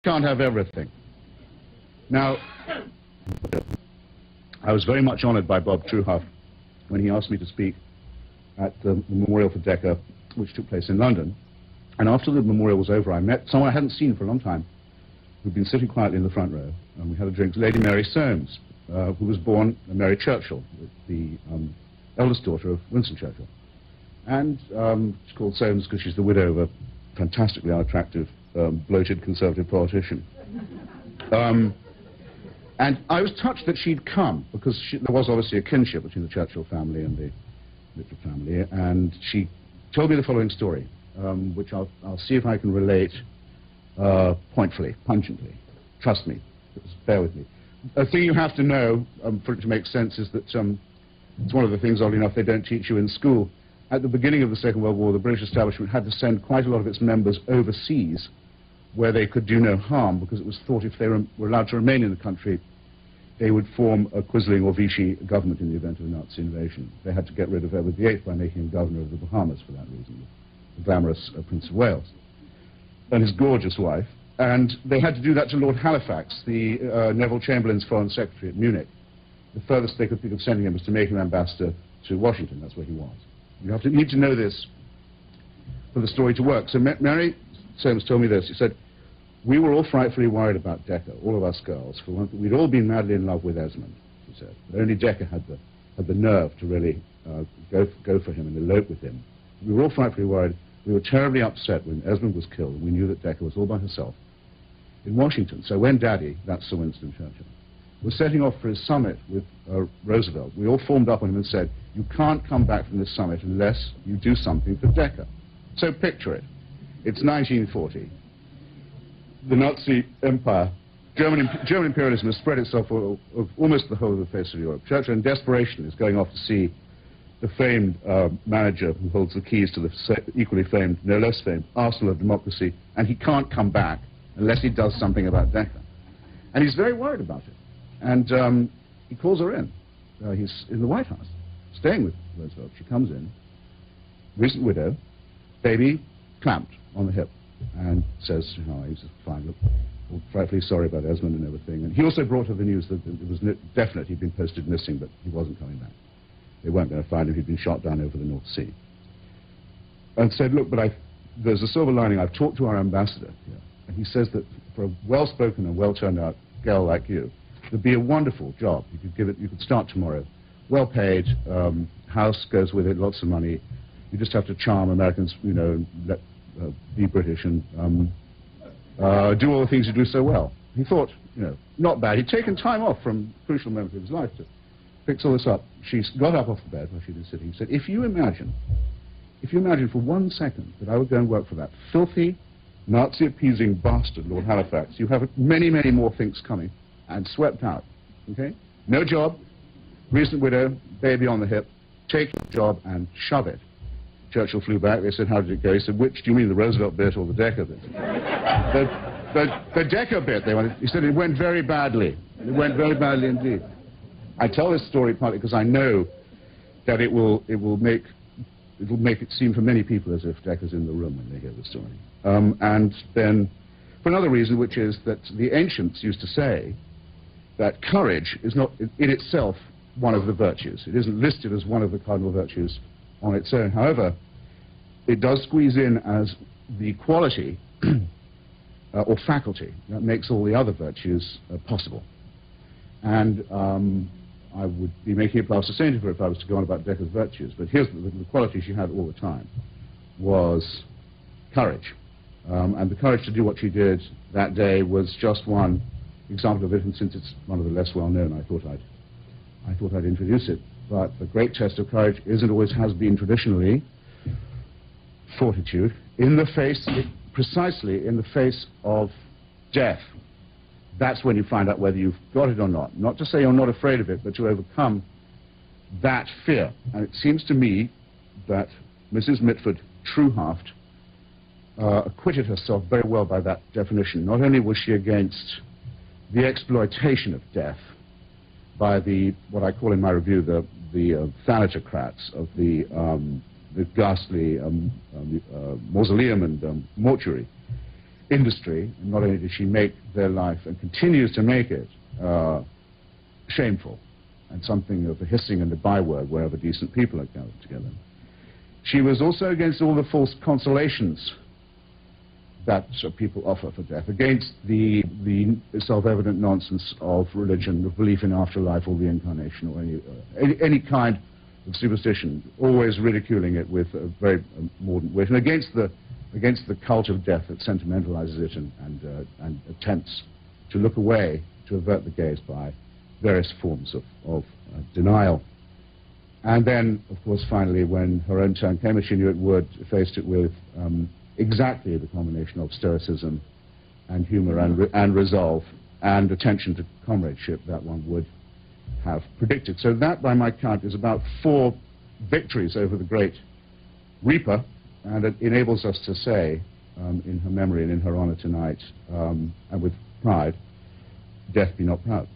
can't have everything. Now, I was very much honored by Bob Truehuff when he asked me to speak at the memorial for Decca, which took place in London. And after the memorial was over, I met someone I hadn't seen for a long time, who'd been sitting quietly in the front row, and we had a drink. Lady Mary Soames, who was born Mary Churchill, the eldest daughter of Winston Churchill. And she's called Soames because she's the widow of a fantastically unattractive, bloated conservative politician. And I was touched that she'd come, because there was obviously a kinship between the Churchill family and the Mitford family, and she told me the following story, which I'll see if I can relate pointfully, pungently. Trust me, bear with me. A thing you have to know for it to make sense is that it's one of the things, oddly enough, they don't teach you in school. At the beginning of the Second World War, the British establishment had to send quite a lot of its members overseas where they could do no harm, because it was thought if they were allowed to remain in the country, they would form a Quisling or Vichy government in the event of a Nazi invasion. They had to get rid of Edward VIII by making him governor of the Bahamas for that reason, the glamorous Prince of Wales, and his gorgeous wife. And they had to do that to Lord Halifax, the Neville Chamberlain's foreign secretary at Munich. The furthest they could think of sending him was to make him ambassador to Washington. That's where he was. You need to know this for the story to work. So Mary Soames told me this. She said, "We were all frightfully worried about Decca, all of us girls. For one thing, we'd all been madly in love with Esmond," she said. But only Decca had the nerve to really go for him and elope with him. We were all frightfully worried. We were terribly upset when Esmond was killed, and we knew that Decca was all by herself in Washington. So when Daddy, that's Sir Winston Churchill, was setting off for his summit with Roosevelt, we all formed up on him and said, "You can't come back from this summit unless you do something for Decca." So picture it. It's 1940. The Nazi empire, German imperialism has spread itself over almost the whole of the face of Europe. Churchill, in desperation, is going off to see the famed manager who holds the keys to the equally famed, no less famed, arsenal of democracy, and he can't come back unless he does something about Decca. And he's very worried about it. And he calls her in. He's in the White House, staying with Roosevelt. She comes in, recent widow, baby clamped on the hip, and says, "Oh, he's fine, look, we're frightfully sorry about Esmond and everything." And he also brought her the news that it was definite he'd been posted missing, but he wasn't coming back. They weren't going to find him. He'd been shot down over the North Sea. And said, "Look, but there's a silver lining. I've talked to our ambassador here, and he says that for a well-spoken and well-turned-out girl like you, there'd be a wonderful job. You could start tomorrow. Well-paid, house goes with it, lots of money. You just have to charm Americans, you know, be British and do all the things you do so well." He thought, you know, not bad. He'd taken time off from crucial moments of his life to fix all this up. She got up off the bed where she'd been sitting. He said, if you imagine for 1 second that I would go and work for that filthy, Nazi-appeasing bastard, Lord Halifax, you have many, many more things coming, and swept out, okay? No job, recent widow, baby on the hip, take your job and shove it. Churchill flew back. They said, "How did it go?" He said, "Which, do you mean the Roosevelt bit or the Decca bit?" the Decca bit, they wanted. He said, "It went very badly. It went very badly indeed." I tell this story partly because I know that it will make it seem for many people as if Decca's in the room when they hear the story. And then for another reason, which is that the ancients used to say that courage is not in itself one of the virtues. It isn't listed as one of the cardinal virtues on its own. However, it does squeeze in as the quality or faculty that makes all the other virtues possible. And I would be making a plaster saint of her if I was to go on about Decca's virtues, but here's the quality she had all the time was courage. And the courage to do what she did that day was just one example of it, and since it's one of the less well-known, I thought I'd introduce it. But the great test of courage is and always has been traditionally fortitude in the face, precisely in the face of death. That's when you find out whether you've got it or not. Not to say you're not afraid of it, but to overcome that fear. And it seems to me that Mrs. Mitford Truehuff acquitted herself very well by that definition. Not only was she against the exploitation of death by what I call in my review, the thanatocrats of the ghastly mausoleum and mortuary. industry. And not only did she make their life, and continues to make it, shameful, and something of a hissing and a byword wherever decent people are gathered together. She was also against all the false consolations that people offer for death, against the self-evident nonsense of religion, of belief in afterlife or reincarnation, or any kind of superstition, always ridiculing it with a very mordant wit, and against the cult of death that sentimentalizes it and attempts to look away, to avert the gaze by various forms of denial. And then, of course, finally, when her own turn came, as she knew it would, faced it with exactly the combination of stoicism and humor and resolve and attention to comradeship that one would have predicted. So that, by my count, is about 4 victories over the great Reaper, and it enables us to say, in her memory and in her honor tonight, and with pride, death be not proud.